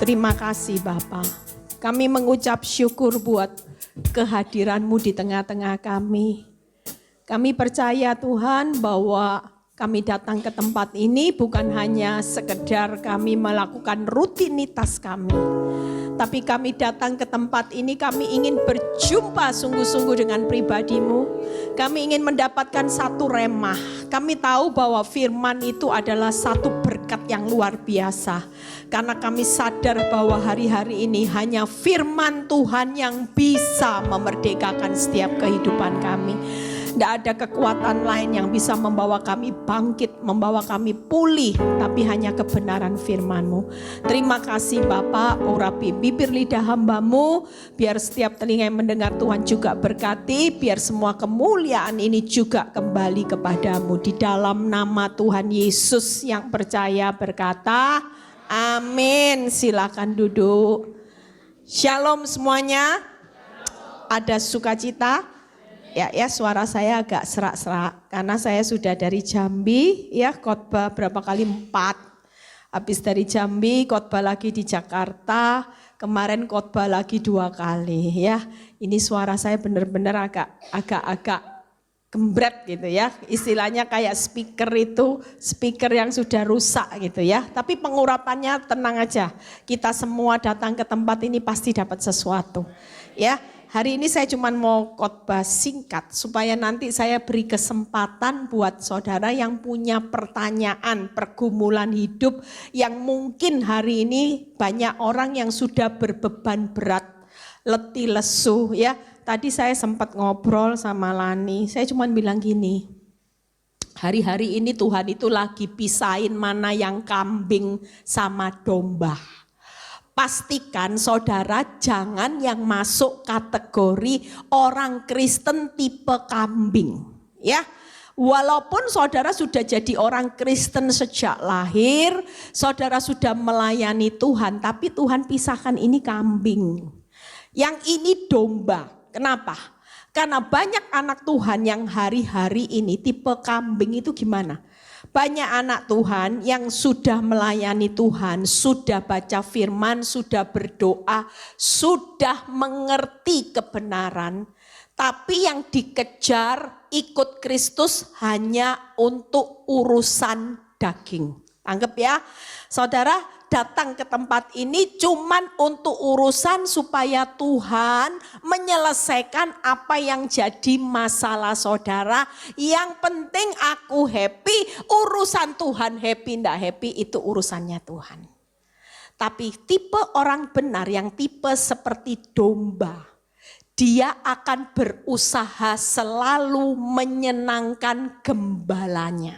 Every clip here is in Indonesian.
Terima kasih Bapak. Kami mengucap syukur buat kehadiran-Mu di tengah-tengah kami. Kami percaya Tuhan bahwa kami datang ke tempat ini bukan hanya sekedar kami melakukan rutinitas kami. Tapi kami datang ke tempat ini, kami ingin berjumpa sungguh-sungguh dengan pribadi-Mu. Kami ingin mendapatkan satu remah. Kami tahu bahwa firman itu adalah satu berkat yang luar biasa. Karena kami sadar bahwa hari-hari ini hanya firman Tuhan yang bisa memerdekakan setiap kehidupan kami. Tidak ada kekuatan lain yang bisa membawa kami bangkit, membawa kami pulih, tapi hanya kebenaran firman-Mu. Terima kasih Bapak, urapi bibir lidah hamba-Mu, biar setiap telinga yang mendengar Tuhan juga berkati, biar semua kemuliaan ini juga kembali kepada-Mu. Di dalam nama Tuhan Yesus yang percaya berkata, amin. Silakan duduk. Shalom semuanya. Ada sukacita? Ya suara saya agak serak-serak karena saya sudah dari Jambi ya, khotbah berapa kali 4. Habis dari Jambi khotbah lagi di Jakarta, kemarin khotbah lagi 2 kali ya. Ini suara saya benar-benar agak gembret gitu ya. Istilahnya kayak speaker yang sudah rusak gitu ya. Tapi pengurapannya tenang aja. Kita semua datang ke tempat ini pasti dapat sesuatu ya. Hari ini saya cuma mau khotbah singkat supaya nanti saya beri kesempatan buat saudara yang punya pertanyaan, pergumulan hidup yang mungkin hari ini banyak orang yang sudah berbeban berat, letih lesu ya. Tadi saya sempat ngobrol sama Lani, saya cuma bilang gini, hari-hari ini Tuhan itu lagi pisahin mana yang kambing sama domba. Pastikan saudara jangan yang masuk kategori orang Kristen tipe kambing ya. Walaupun saudara sudah jadi orang Kristen sejak lahir, saudara sudah melayani Tuhan, tapi Tuhan pisahkan ini kambing. Yang ini domba. Kenapa? Karena banyak anak Tuhan yang hari-hari ini tipe kambing itu gimana? Banyak anak Tuhan yang sudah melayani Tuhan, sudah baca firman, sudah berdoa, sudah mengerti kebenaran. Tapi yang dikejar ikut Kristus hanya untuk urusan daging. Anggap ya, saudara datang ke tempat ini cuman untuk urusan supaya Tuhan menyelesaikan apa yang jadi masalah saudara. Yang penting aku happy, urusan Tuhan happy ndak happy itu urusannya Tuhan. Tapi tipe orang benar yang tipe seperti domba, dia akan berusaha selalu menyenangkan gembalanya.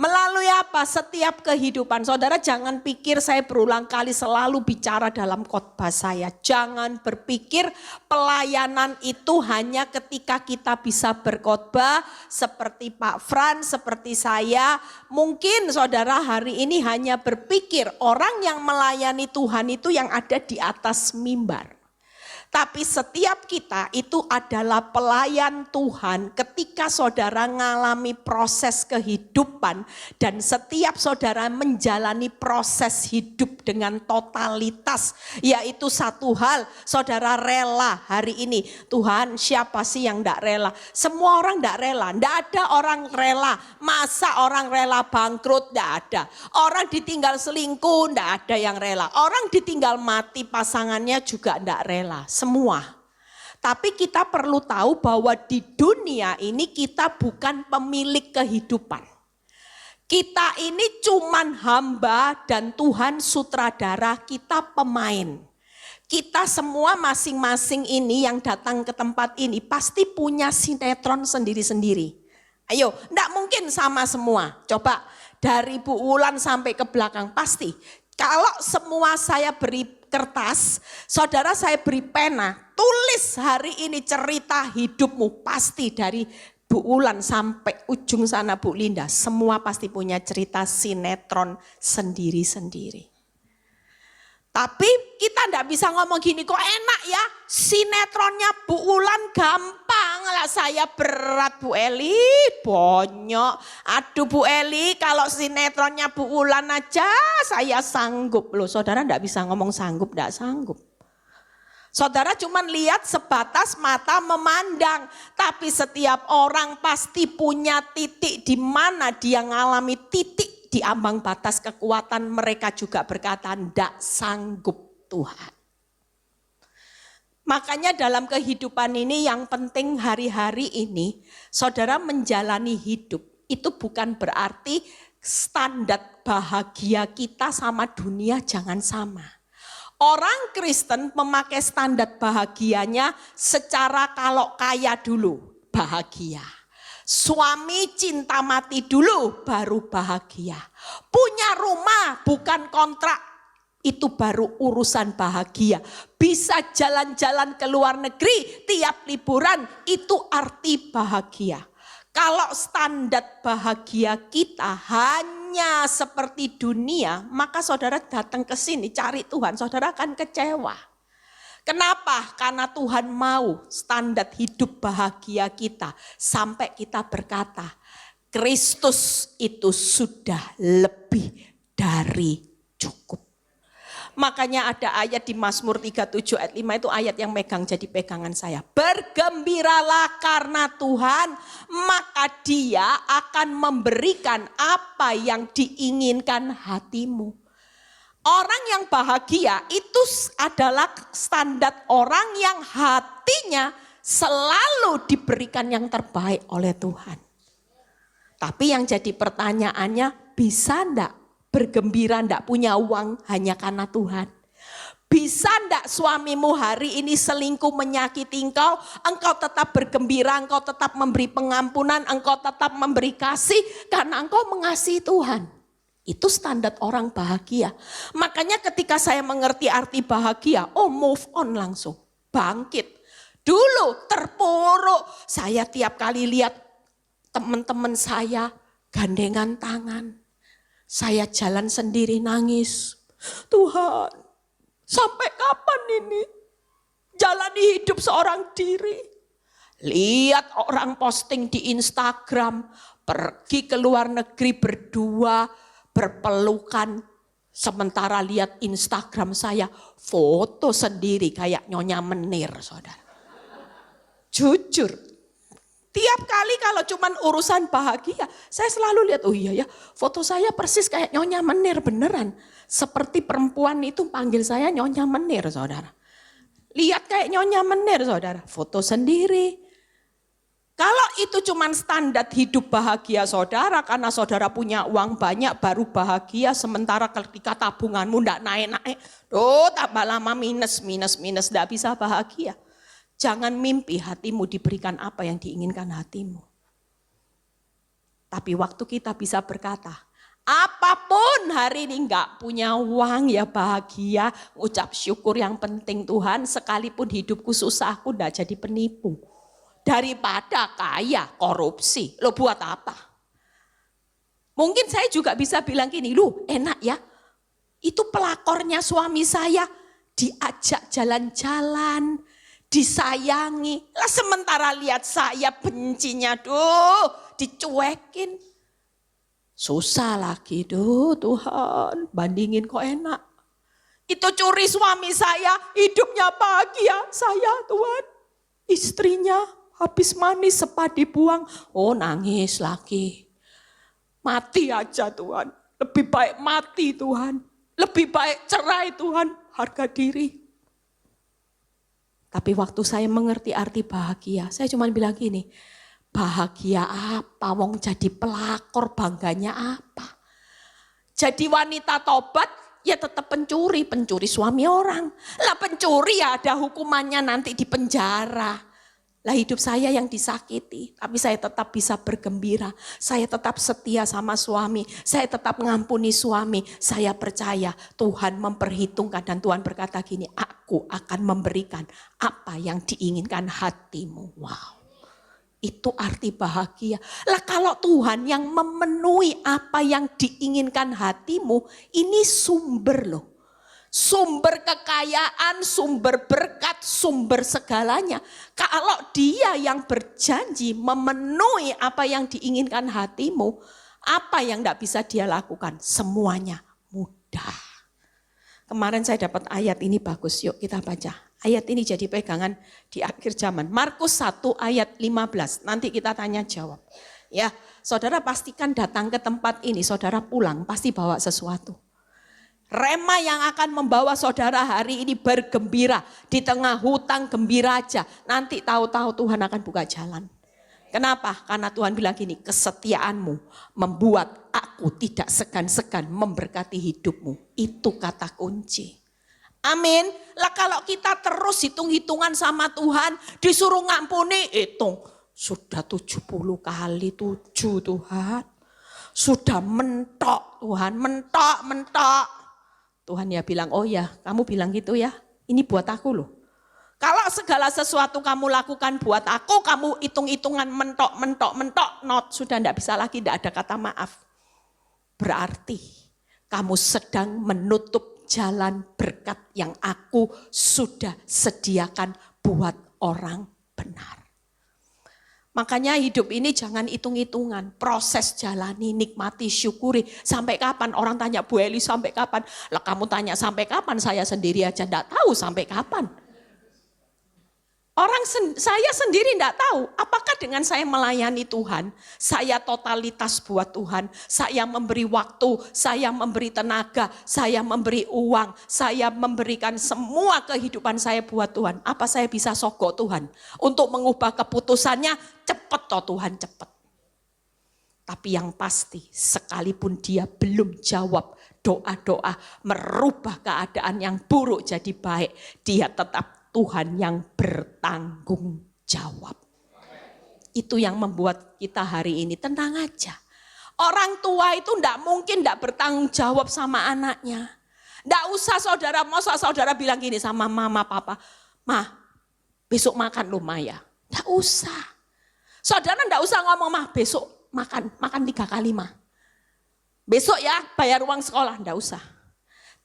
Melalui apa? Setiap kehidupan. Saudara jangan pikir saya berulang kali selalu bicara dalam khotbah saya. Jangan berpikir pelayanan itu hanya ketika kita bisa berkhotbah seperti Pak Fran, seperti saya. Mungkin saudara hari ini hanya berpikir orang yang melayani Tuhan itu yang ada di atas mimbar. Tapi setiap kita itu adalah pelayan Tuhan ketika saudara mengalami proses kehidupan dan setiap saudara menjalani proses hidup dengan totalitas, yaitu satu hal, saudara rela hari ini. Tuhan, siapa sih yang tidak rela? Semua orang tidak rela, tidak ada orang rela. Masa orang rela bangkrut? Tidak ada. Orang ditinggal selingkuh, tidak ada yang rela. Orang ditinggal mati pasangannya juga tidak rela. Semua. Tapi kita perlu tahu bahwa di dunia ini kita bukan pemilik kehidupan. Kita ini cuman hamba dan Tuhan sutradara, kita pemain. Kita semua masing-masing ini yang datang ke tempat ini pasti punya sinetron sendiri-sendiri. Ayo, enggak mungkin sama semua. Coba dari Bu Wulan sampai ke belakang pasti. Kalau semua saya beri kertas, saudara saya beri pena, tulis hari ini cerita hidupmu, pasti dari Bu Wulan sampai ujung sana Bu Linda, semua pasti punya cerita sinetron sendiri-sendiri. Tapi kita ndak bisa ngomong gini, kok enak ya sinetronnya Bu Ulan gampang lah, saya berat Bu Eli, bonyok. Aduh Bu Eli, kalau sinetronnya Bu Ulan aja saya sanggup. Loh saudara ndak bisa ngomong sanggup, ndak sanggup. Saudara cuma lihat sebatas mata memandang. Tapi setiap orang pasti punya titik di mana dia ngalami titik di ambang batas kekuatan. Mereka juga berkata, ndak sanggup Tuhan. Makanya dalam kehidupan ini yang penting hari-hari ini, saudara menjalani hidup. Itu bukan berarti standar bahagia kita sama dunia jangan sama. Orang Kristen memakai standar bahagianya secara kalau kaya dulu bahagia. Suami cinta mati dulu baru bahagia. Punya rumah bukan kontrak, itu baru urusan bahagia. Bisa jalan-jalan ke luar negeri tiap liburan, itu arti bahagia. Kalau standar bahagia kita hanya seperti dunia, maka saudara datang ke sini cari Tuhan, saudara akan kecewa. Kenapa? Karena Tuhan mau standar hidup bahagia kita sampai kita berkata, Kristus itu sudah lebih dari cukup. Makanya ada ayat di Mazmur 37 ayat 5 itu ayat yang megang jadi pegangan saya. Bergembiralah karena Tuhan, maka Dia akan memberikan apa yang diinginkan hatimu. Orang yang bahagia itu adalah standar orang yang hatinya selalu diberikan yang terbaik oleh Tuhan. Tapi yang jadi pertanyaannya, bisa enggak bergembira enggak punya uang hanya karena Tuhan? Bisa enggak suamimu hari ini selingkuh menyakiti engkau tetap bergembira, engkau tetap memberi pengampunan, engkau tetap memberi kasih karena engkau mengasihi Tuhan. Itu standar orang bahagia. Makanya ketika saya mengerti arti bahagia, move on langsung, bangkit. Dulu terpuruk, saya tiap kali lihat teman-teman saya gandengan tangan. Saya jalan sendiri nangis. Tuhan, sampai kapan ini? Jalani hidup seorang diri. Lihat orang posting di Instagram, pergi ke luar negeri berdua, berpelukan. Sementara lihat Instagram saya, foto sendiri kayak Nyonya Menir, saudara. Jujur, tiap kali kalau cuman urusan bahagia, saya selalu lihat, oh iya ya, foto saya persis kayak Nyonya Menir, beneran. Seperti perempuan itu panggil saya Nyonya Menir, saudara. Lihat kayak Nyonya Menir, saudara, foto sendiri. Kalau itu cuman standar hidup bahagia saudara, karena saudara punya uang banyak baru bahagia, sementara ketika tabunganmu ndak naik-naik, tambah lama minus, ndak bisa bahagia. Jangan mimpi hatimu diberikan apa yang diinginkan hatimu. Tapi waktu kita bisa berkata, apapun hari ini enggak punya uang ya bahagia, ucap syukur, yang penting Tuhan sekalipun hidupku susah aku enggak jadi penipu. Daripada kaya korupsi, lo buat apa? Mungkin saya juga bisa bilang gini, lu enak ya, itu pelakornya suami saya diajak jalan-jalan, disayangi. Lah sementara lihat saya bencinya, dicuekin. Susah lagi, Tuhan, bandingin kok enak. Itu curi suami saya, hidupnya bahagia, saya Tuhan, istrinya habis manis sempat dibuang, nangis lagi. Mati aja Tuhan, lebih baik mati Tuhan, lebih baik cerai Tuhan, harga diri. Tapi waktu saya mengerti arti bahagia, saya cuma bilang gini, bahagia apa? Wong jadi pelakor bangganya apa? Jadi wanita tobat ya tetap pencuri suami orang. Lah pencuri ya ada hukumannya nanti di penjara. Lah hidup saya yang disakiti, tapi saya tetap bisa bergembira. Saya tetap setia sama suami, saya tetap mengampuni suami. Saya percaya Tuhan memperhitungkan dan Tuhan berkata gini, aku akan memberikan apa yang diinginkan hatimu. Wow, itu arti bahagia. Lah kalau Tuhan yang memenuhi apa yang diinginkan hatimu, ini sumber loh. sumber kekayaan, sumber berkat, sumber segalanya. Kalau dia yang berjanji memenuhi apa yang diinginkan hatimu, apa yang tidak bisa dia lakukan? Semuanya mudah. Kemarin saya dapat ayat ini bagus, yuk kita baca. Ayat ini jadi pegangan di akhir zaman. Markus 1 ayat 15, nanti kita tanya jawab. Ya, saudara pastikan datang ke tempat ini, saudara pulang pasti bawa sesuatu. Rema yang akan membawa saudara hari ini bergembira. Di tengah hutang gembira aja. Nanti tahu-tahu Tuhan akan buka jalan. Kenapa? Karena Tuhan bilang gini, kesetiaanmu membuat aku tidak segan-segan memberkati hidupmu. Itu kata kunci. Amin. Lah kalau kita terus hitung-hitungan sama Tuhan, disuruh ngampuni, hitung. Sudah 70 kali 7 Tuhan. Sudah mentok Tuhan, mentok. Tuhan ya bilang, oh ya kamu bilang gitu ya, ini buat aku loh. Kalau segala sesuatu kamu lakukan buat aku, kamu hitung-hitungan mentok, not, sudah tidak bisa lagi, tidak ada kata maaf. Berarti kamu sedang menutup jalan berkat yang aku sudah sediakan buat orang benar. Makanya hidup ini jangan hitung-hitungan, proses jalani, nikmati, syukuri. Sampai kapan? Orang tanya, Bu Eli sampai kapan? Lah kamu tanya sampai kapan, saya sendiri aja enggak tahu sampai kapan. Saya sendiri enggak tahu, apakah dengan saya melayani Tuhan, saya totalitas buat Tuhan, saya memberi waktu, saya memberi tenaga, saya memberi uang, saya memberikan semua kehidupan saya buat Tuhan. Apa saya bisa sogok Tuhan untuk mengubah keputusannya? Cepet toh Tuhan, cepet. Tapi yang pasti sekalipun dia belum jawab doa-doa merubah keadaan yang buruk jadi baik, dia tetap Tuhan yang bertanggung jawab. Itu yang membuat kita hari ini tenang aja. Orang tua itu enggak mungkin enggak bertanggung jawab sama anaknya. Enggak usah saudara, masa saudara bilang gini sama mama papa, "Ma, besok makan loh Maya." Enggak usah. Saudara enggak usah ngomong, "Mah, besok makan 3 kali mah. Besok ya bayar uang sekolah." Enggak usah.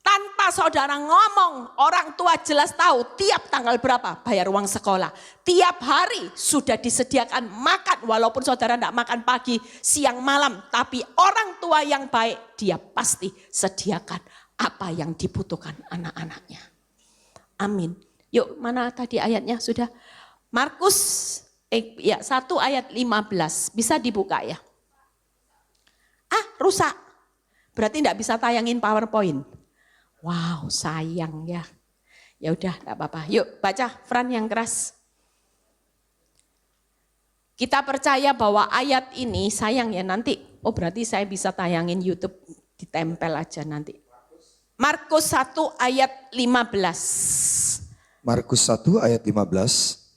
Tanpa saudara ngomong, orang tua jelas tahu tiap tanggal berapa bayar uang sekolah. Tiap hari sudah disediakan makan, walaupun saudara tidak makan pagi, siang, malam. Tapi orang tua yang baik, dia pasti sediakan apa yang dibutuhkan anak-anaknya. Amin. Yuk, mana tadi ayatnya sudah? Markus 1 ayat 15, bisa dibuka ya? Rusak. Berarti tidak bisa tayangin PowerPoint. Wow, sayang ya. Ya udah, enggak apa-apa. Yuk, baca Fran yang keras. Kita percaya bahwa ayat ini sayang ya nanti. Oh, berarti saya bisa tayangin YouTube, ditempel aja nanti. Markus 1 ayat 15. Markus 1 ayat 15.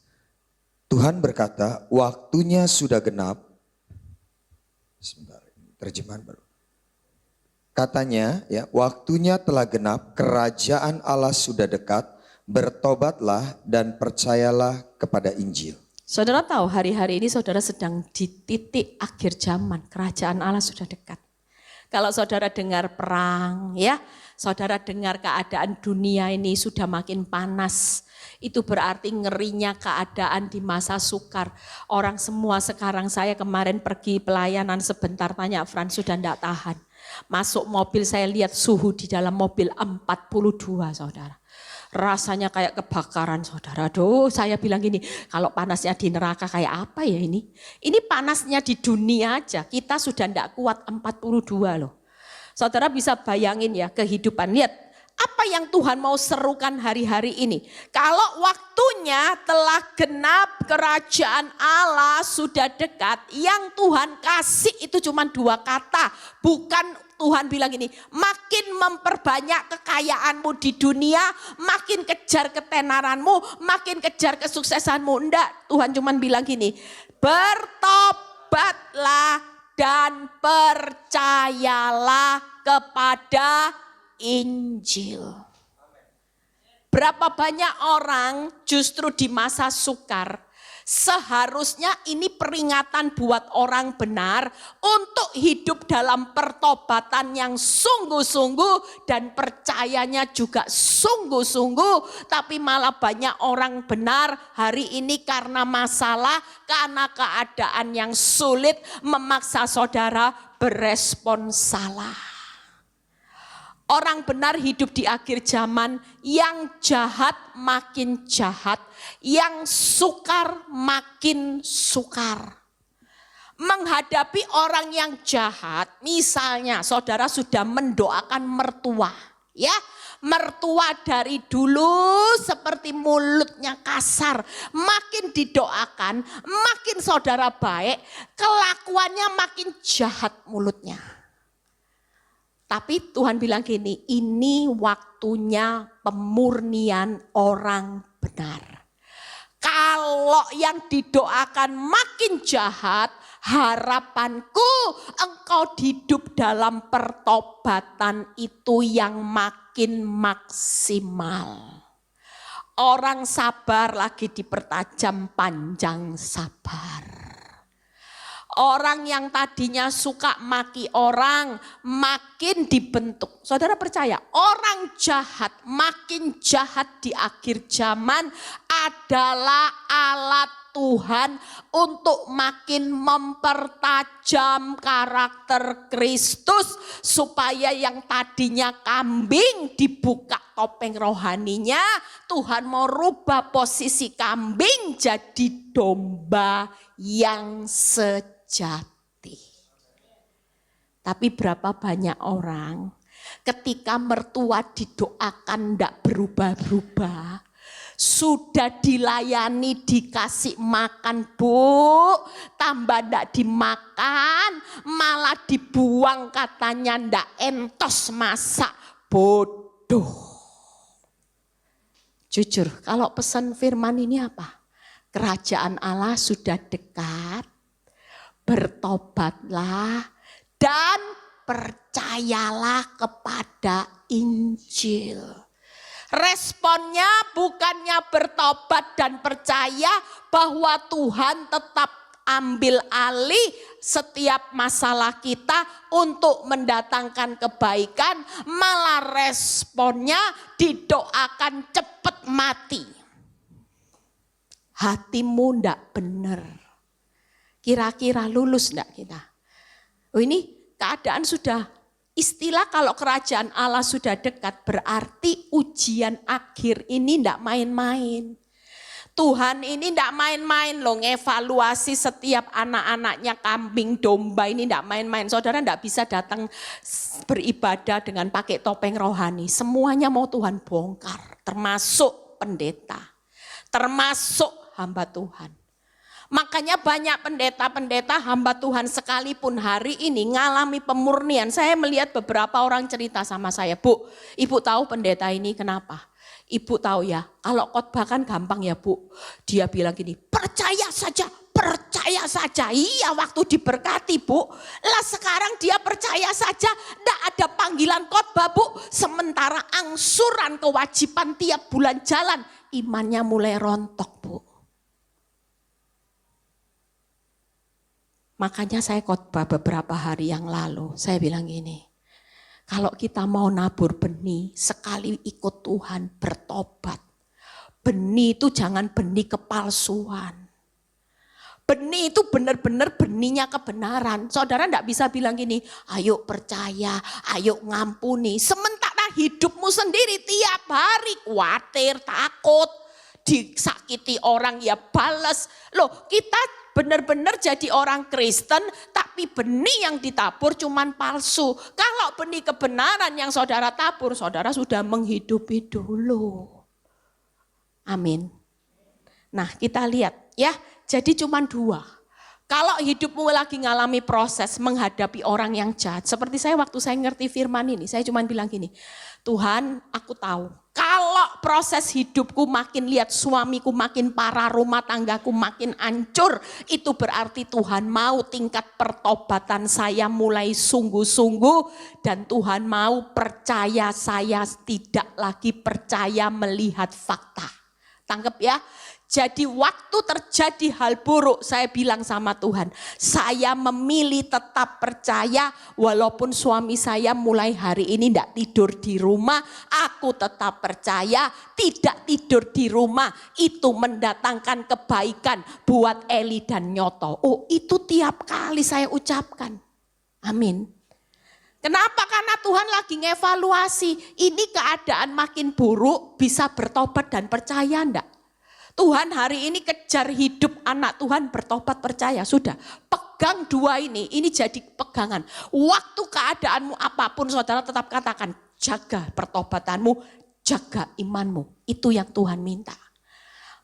Tuhan berkata, waktunya sudah genap. Sebentar, terjemahan baru. Katanya, ya, waktunya telah genap, kerajaan Allah sudah dekat, bertobatlah dan percayalah kepada Injil. Saudara tahu hari-hari ini saudara sedang di titik akhir zaman, kerajaan Allah sudah dekat. Kalau saudara dengar perang, ya, saudara dengar keadaan dunia ini sudah makin panas. Itu berarti ngerinya keadaan di masa sukar. Orang semua sekarang, saya kemarin pergi pelayanan sebentar, tanya Fran sudah enggak tahan. Masuk mobil saya lihat suhu di dalam mobil 42 saudara. Rasanya kayak kebakaran saudara. Aduh, saya bilang gini, kalau panasnya di neraka kayak apa ya ini? Ini panasnya di dunia aja, kita sudah enggak kuat 42 loh. Saudara bisa bayangin ya kehidupan, lihat apa yang Tuhan mau serukan hari-hari ini. Kalau waktunya telah genap, kerajaan Allah sudah dekat, yang Tuhan kasih itu cuma 2 kata. Bukan Tuhan bilang ini, makin memperbanyak kekayaanmu di dunia, makin kejar ketenaranmu, makin kejar kesuksesanmu. Enggak, Tuhan cuma bilang gini, bertobatlah dan percayalah kepada Injil. Berapa banyak orang justru di masa sukar Seharusnya ini peringatan buat orang benar untuk hidup dalam pertobatan yang sungguh-sungguh dan percayanya juga sungguh-sungguh. Tapi malah banyak orang benar hari ini karena masalah, karena keadaan yang sulit memaksa saudara berespon salah. Orang benar hidup di akhir zaman, yang jahat makin jahat, yang sukar makin sukar. Menghadapi orang yang jahat, misalnya saudara sudah mendoakan mertua, ya. Mertua dari dulu seperti mulutnya kasar, makin didoakan, makin saudara baik, kelakuannya makin jahat mulutnya. Tapi Tuhan bilang gini, ini waktunya pemurnian orang benar. Kalau yang didoakan makin jahat, harapanku engkau hidup dalam pertobatan itu yang makin maksimal. Orang sabar lagi dipertajam panjang sabar. Orang yang tadinya suka maki orang makin dibentuk. Saudara percaya orang jahat makin jahat di akhir zaman adalah alat Tuhan untuk makin mempertajam karakter Kristus. Supaya yang tadinya kambing dibuka topeng rohaninya. Tuhan mau rubah posisi kambing jadi domba yang sejati. Tapi berapa banyak orang ketika mertua didoakan tidak berubah-berubah, sudah dilayani dikasih makan bu, tambah tidak dimakan, malah dibuang katanya tidak entos masak, bodoh. Jujur kalau pesan firman ini apa? Kerajaan Allah sudah dekat. Bertobatlah dan percayalah kepada Injil. Responnya bukannya bertobat dan percaya bahwa Tuhan tetap ambil alih setiap masalah kita untuk mendatangkan kebaikan. Malah responnya didoakan cepat mati. Hatimu ndak benar. Kira-kira lulus enggak kita? Oh ini keadaan sudah, istilah kalau kerajaan Allah sudah dekat berarti ujian akhir ini enggak main-main. Tuhan ini enggak main-main loh, ngevaluasi setiap anak-anaknya kambing domba ini enggak main-main. Saudara enggak bisa datang beribadah dengan pakai topeng rohani. Semuanya mau Tuhan bongkar, termasuk pendeta, termasuk hamba Tuhan. Makanya banyak pendeta-pendeta hamba Tuhan sekalipun hari ini ngalami pemurnian. Saya melihat beberapa orang cerita sama saya, Bu, ibu tahu pendeta ini kenapa? Ibu tahu ya, kalau khotbah kan gampang ya Bu. Dia bilang gini, percaya saja, percaya saja. Iya waktu diberkati Bu. Lah sekarang dia percaya saja, enggak ada panggilan khotbah Bu. Sementara angsuran kewajiban tiap bulan jalan, imannya mulai rontok Bu. Makanya saya khotbah beberapa hari yang lalu, saya bilang gini, kalau kita mau nabur benih, sekali ikut Tuhan bertobat. Benih itu jangan benih kepalsuan. Benih itu benar-benar benihnya kebenaran. Saudara enggak bisa bilang gini, ayo percaya, ayo ngampuni. Sementara hidupmu sendiri tiap hari khawatir, takut, disakiti orang ya balas. Loh kita benar-benar jadi orang Kristen, tapi benih yang ditabur cuman palsu. Kalau benih kebenaran yang saudara tabur, saudara sudah menghidupi dulu. Amin. Nah kita lihat ya, jadi cuman dua. Kalau hidupmu lagi ngalami proses menghadapi orang yang jahat. Seperti saya waktu saya ngerti firman ini, saya cuman bilang gini, Tuhan aku tahu. Kalau proses hidupku makin lihat suamiku makin parah, rumah tanggaku makin hancur, itu berarti Tuhan mau tingkat pertobatan saya mulai sungguh-sungguh dan Tuhan mau percaya saya tidak lagi percaya melihat fakta. Tangkep ya? Jadi waktu terjadi hal buruk, saya bilang sama Tuhan, saya memilih tetap percaya walaupun suami saya mulai hari ini tidak tidur di rumah, aku tetap percaya tidak tidur di rumah itu mendatangkan kebaikan buat Eli dan Nyoto. Oh, itu tiap kali saya ucapkan. Amin. Kenapa? Karena Tuhan lagi ngevaluasi, ini keadaan makin buruk, bisa bertobat dan percaya enggak? Tuhan hari ini kejar hidup anak Tuhan bertobat percaya. Sudah, pegang dua ini jadi pegangan. Waktu keadaanmu apapun saudara tetap katakan, jaga pertobatanmu, jaga imanmu. Itu yang Tuhan minta.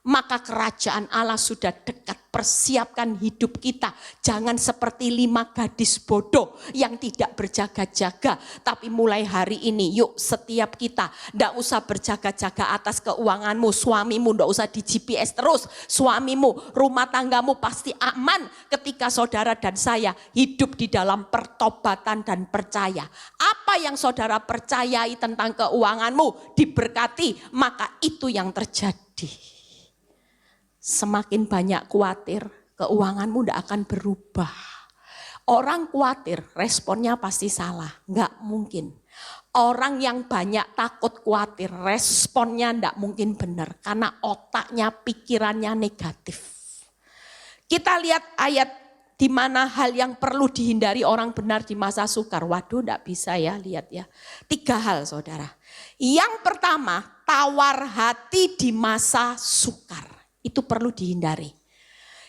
Maka kerajaan Allah sudah dekat, persiapkan hidup kita. Jangan seperti 5 gadis bodoh yang tidak berjaga-jaga. Tapi mulai hari ini yuk setiap kita tidak usah berjaga-jaga atas keuanganmu. Suamimu tidak usah di GPS terus. Suamimu, rumah tanggamu pasti aman ketika saudara dan saya hidup di dalam pertobatan dan percaya. Apa yang saudara percayai tentang keuanganmu diberkati, maka itu yang terjadi. Semakin banyak khawatir, keuanganmu tidak akan berubah. Orang khawatir, responnya pasti salah. Enggak mungkin. Orang yang banyak takut khawatir, responnya enggak mungkin benar. Karena otaknya, pikirannya negatif. Kita lihat ayat di mana hal yang perlu dihindari orang benar di masa sukar. Waduh, enggak bisa ya, lihat ya. 3 hal saudara. Yang pertama, tawar hati di masa sukar. Itu perlu dihindari.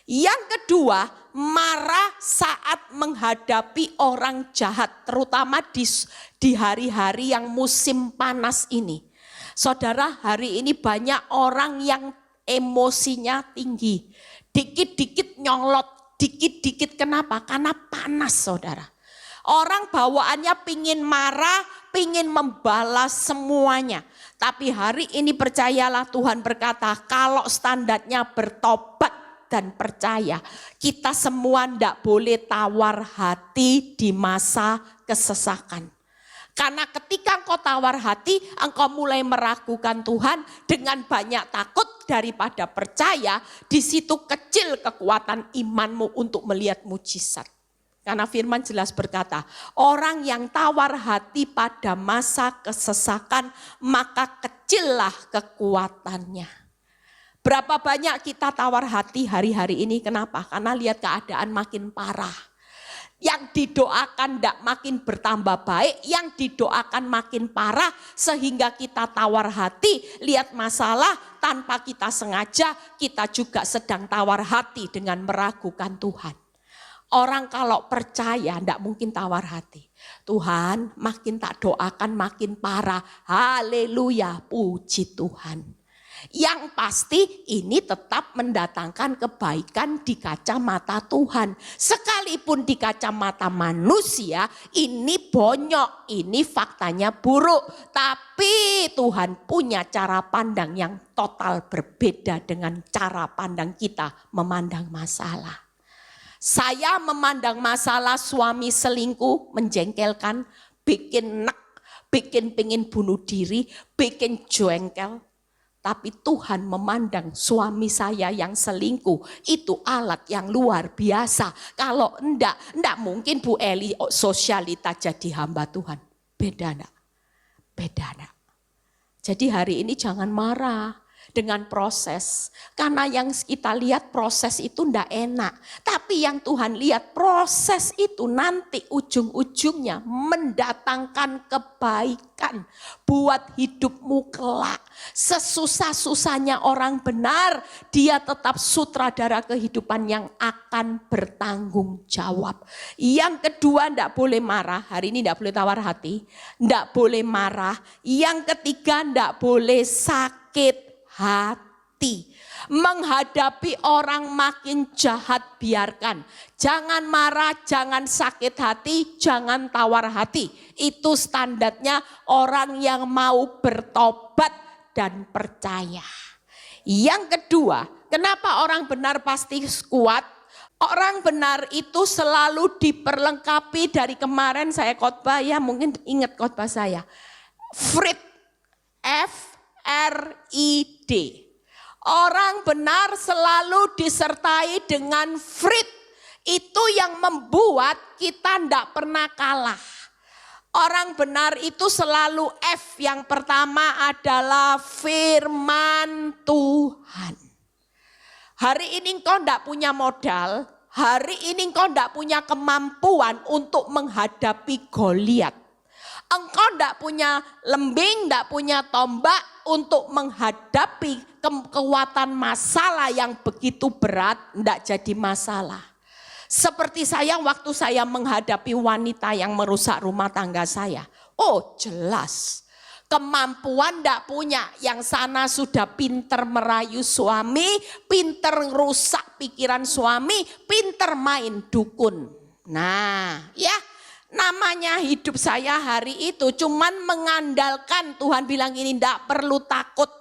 Yang kedua, marah saat menghadapi orang jahat. Terutama di hari-hari yang musim panas ini. Saudara, hari ini banyak orang yang emosinya tinggi. Dikit-dikit nyolot, dikit-dikit kenapa? Karena panas saudara. Orang bawaannya pingin marah, pingin membalas semuanya. Tapi hari ini percayalah Tuhan berkata, kalau standarnya bertobat dan percaya, kita semua tidak boleh tawar hati di masa kesesakan. Karena ketika engkau tawar hati, engkau mulai meragukan Tuhan dengan banyak takut daripada percaya, di situ kecil kekuatan imanmu untuk melihat mujizat. Karena firman jelas berkata, orang yang tawar hati pada masa kesesakan, maka kecillah kekuatannya. Berapa banyak kita tawar hati hari-hari ini, kenapa? Karena lihat keadaan makin parah. Yang didoakan tidak makin bertambah baik, yang didoakan makin parah, sehingga kita tawar hati, lihat masalah tanpa kita sengaja, kita juga sedang tawar hati dengan meragukan Tuhan. Orang kalau percaya tidak mungkin tawar hati. Tuhan makin tak doakan makin parah. Haleluya, puji Tuhan. Yang pasti ini tetap mendatangkan kebaikan di kacamata Tuhan. Sekalipun di kacamata manusia ini bonyok, ini faktanya buruk. Tapi Tuhan punya cara pandang yang total berbeda dengan cara pandang kita memandang masalah. Saya memandang masalah suami selingkuh menjengkelkan, bikin nek, bikin pingin bunuh diri, bikin jengkel. Tapi Tuhan memandang suami saya yang selingkuh itu alat yang luar biasa. Kalau enggak mungkin Bu Eli sosialita jadi hamba Tuhan. Beda enggak? Beda enggak? Jadi hari ini jangan marah dengan proses. Karena yang kita lihat proses itu enggak enak. Tapi yang Tuhan lihat proses itu nanti ujung-ujungnya mendatangkan kebaikan buat hidupmu kelak. Sesusah-susahnya orang benar, dia tetap sutradara kehidupan yang akan bertanggung jawab. Yang kedua enggak boleh marah, hari ini enggak boleh tawar hati, enggak boleh marah. Yang ketiga enggak boleh sakit hati. Menghadapi orang makin jahat biarkan. Jangan marah, jangan sakit hati, jangan tawar hati. Itu standarnya orang yang mau bertobat dan percaya. Yang kedua, kenapa orang benar pasti kuat? Orang benar itu selalu diperlengkapi. Dari kemarin saya khotbah ya, mungkin ingat khotbah saya. FRID. F-R-I-D. Orang benar selalu disertai dengan fruit. Itu yang membuat kita tidak pernah kalah. Orang benar itu selalu F. Yang pertama adalah firman Tuhan. Hari ini engkau tidak punya modal. Hari ini engkau tidak punya kemampuan untuk menghadapi Goliat. Engkau tidak punya lembing, tidak punya tombak untuk menghadapi kekuatan masalah yang begitu berat, tidak jadi masalah. Seperti saya waktu saya menghadapi wanita yang merusak rumah tangga saya. Oh jelas, kemampuan tidak punya. Yang sana sudah pinter merayu suami, pinter rusak pikiran suami, pinter main dukun. Nah ya. Namanya hidup saya hari itu cuman mengandalkan Tuhan bilang ini ndak perlu takut.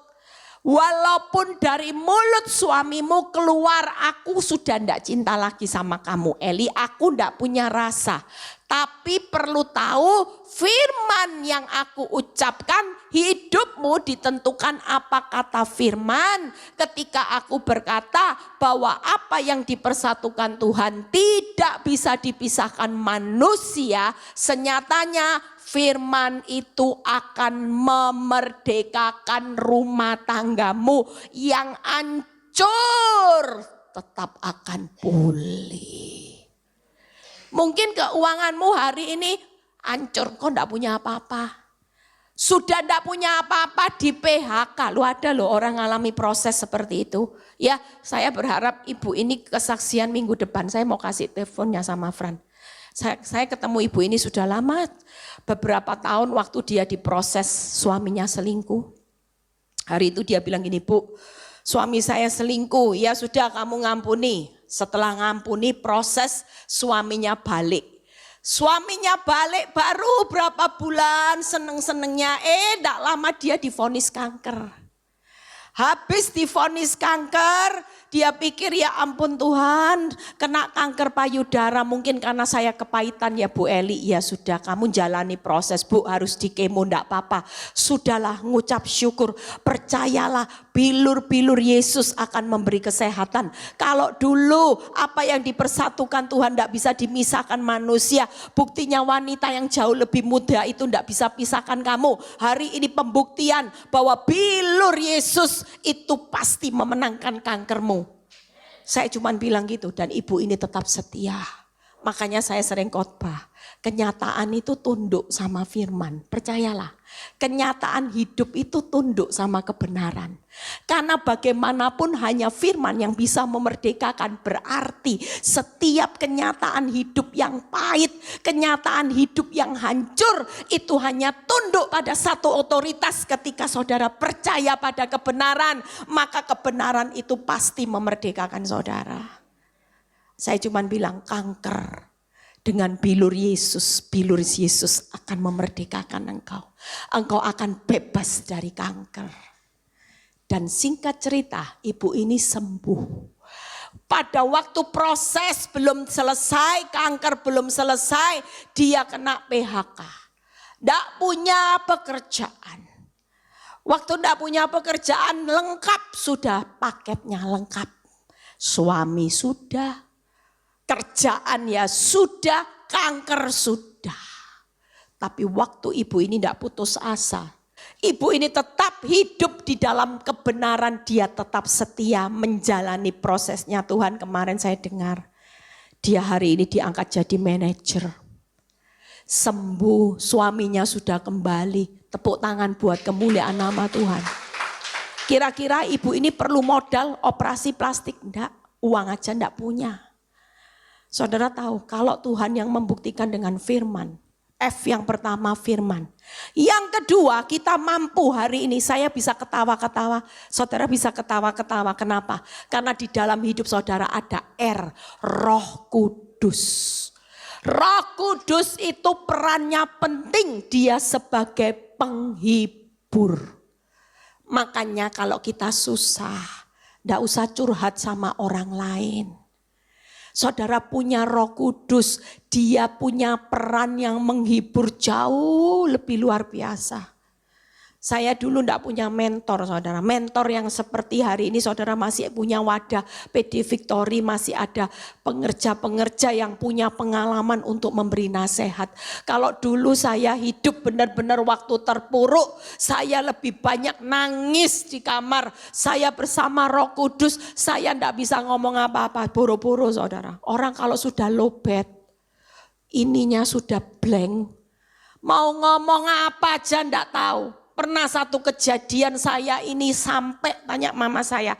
Walaupun dari mulut suamimu keluar aku sudah ndak cinta lagi sama kamu Eli. Aku ndak punya rasa. Tapi perlu tahu firman yang aku ucapkan hidupmu ditentukan apa kata firman. Ketika aku berkata bahwa apa yang dipersatukan Tuhan tidak bisa dipisahkan manusia. Senyatanya firman itu akan memerdekakan rumah tanggamu yang hancur tetap akan pulih. Mungkin keuanganmu hari ini hancur, kok enggak punya apa-apa. Sudah enggak punya apa-apa di PHK. Lu ada loh orang ngalami proses seperti itu. Ya, saya berharap ibu ini kesaksian minggu depan. Saya mau kasih teleponnya sama Fran. Saya ketemu ibu ini sudah lama. Beberapa tahun waktu dia diproses suaminya selingkuh. Hari itu dia bilang gini, Bu, suami saya selingkuh. Ya sudah kamu ngampuni. Setelah ngampuni proses suaminya balik. Suaminya balik baru berapa bulan seneng-senengnya. Tidak lama dia divonis kanker. Habis divonis kanker, dia pikir ya ampun Tuhan, kena kanker payudara mungkin karena saya kepahitan ya Bu Eli. Ya sudah kamu jalani proses Bu, harus di kemo enggak apa-apa. Sudahlah ngucap syukur, percayalah bilur-bilur Yesus akan memberi kesehatan. Kalau dulu apa yang dipersatukan Tuhan enggak bisa dimisahkan manusia. Buktinya wanita yang jauh lebih muda itu enggak bisa pisahkan kamu. Hari ini pembuktian bahwa bilur Yesus itu pasti memenangkan kankermu. Saya cuma bilang gitu dan ibu ini tetap setia. Makanya saya sering khotbah. Kenyataan itu tunduk sama firman. Percayalah. Kenyataan hidup itu tunduk sama kebenaran. Karena bagaimanapun hanya firman yang bisa memerdekakan. Berarti setiap kenyataan hidup yang pahit, kenyataan hidup yang hancur, itu hanya tunduk pada satu otoritas. Ketika saudara percaya pada kebenaran, maka kebenaran itu pasti memerdekakan saudara. Saya cuma bilang kanker. Dengan bilur Yesus akan memerdekakan engkau. Engkau akan bebas dari kanker. Dan singkat cerita, ibu ini sembuh. Pada waktu proses belum selesai, kanker belum selesai, dia kena PHK. Tidak punya pekerjaan. Waktu tidak punya pekerjaan lengkap sudah, paketnya lengkap. Suami sudah. Kerjaan ya sudah, kanker sudah. Tapi waktu ibu ini tidak putus asa. Ibu ini tetap hidup di dalam kebenaran. Dia tetap setia menjalani prosesnya Tuhan. Kemarin saya dengar. Dia hari ini diangkat jadi manajer. Sembuh, suaminya sudah kembali. Tepuk tangan buat kemuliaan nama Tuhan. Kira-kira ibu ini perlu modal operasi plastik? Enggak, uang aja enggak punya. Saudara tahu kalau Tuhan yang membuktikan dengan firman. F yang pertama firman. Yang kedua kita mampu hari ini. Saya bisa ketawa-ketawa. Saudara bisa ketawa-ketawa. Kenapa? Karena di dalam hidup saudara ada R. Roh Kudus. Roh Kudus itu perannya penting. Dia sebagai penghibur. Makanya kalau kita susah. Tidak usah curhat sama orang lain. Saudara punya Roh Kudus, dia punya peran yang menghibur jauh lebih luar biasa. Saya dulu enggak punya mentor saudara. Mentor yang seperti hari ini saudara masih punya wadah PD Victory, masih ada pengerja-pengerja yang punya pengalaman untuk memberi nasihat. Kalau dulu saya hidup benar-benar waktu terpuruk, saya lebih banyak nangis di kamar. Saya bersama Roh Kudus, saya enggak bisa ngomong apa-apa, boro-boro saudara. Orang kalau sudah lowbat, ininya sudah blank. Mau ngomong apa aja enggak tahu. Pernah satu kejadian saya ini sampai tanya mama saya.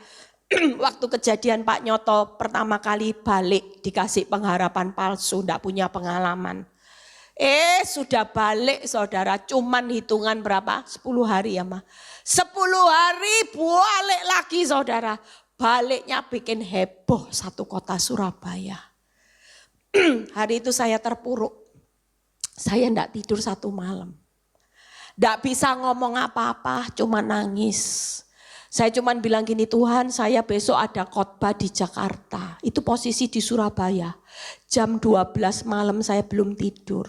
Waktu kejadian Pak Nyoto pertama kali balik dikasih pengharapan palsu, enggak punya pengalaman. Sudah balik saudara, cuman hitungan berapa? 10 hari ya Ma. 10 hari balik lagi saudara. Baliknya bikin heboh satu kota Surabaya. Hari itu saya terpuruk. Saya enggak tidur satu malam. Enggak bisa ngomong apa-apa, cuma nangis. Saya cuma bilang gini, Tuhan saya besok ada khotbah di Jakarta. Itu posisi di Surabaya. Jam 12 malam saya belum tidur.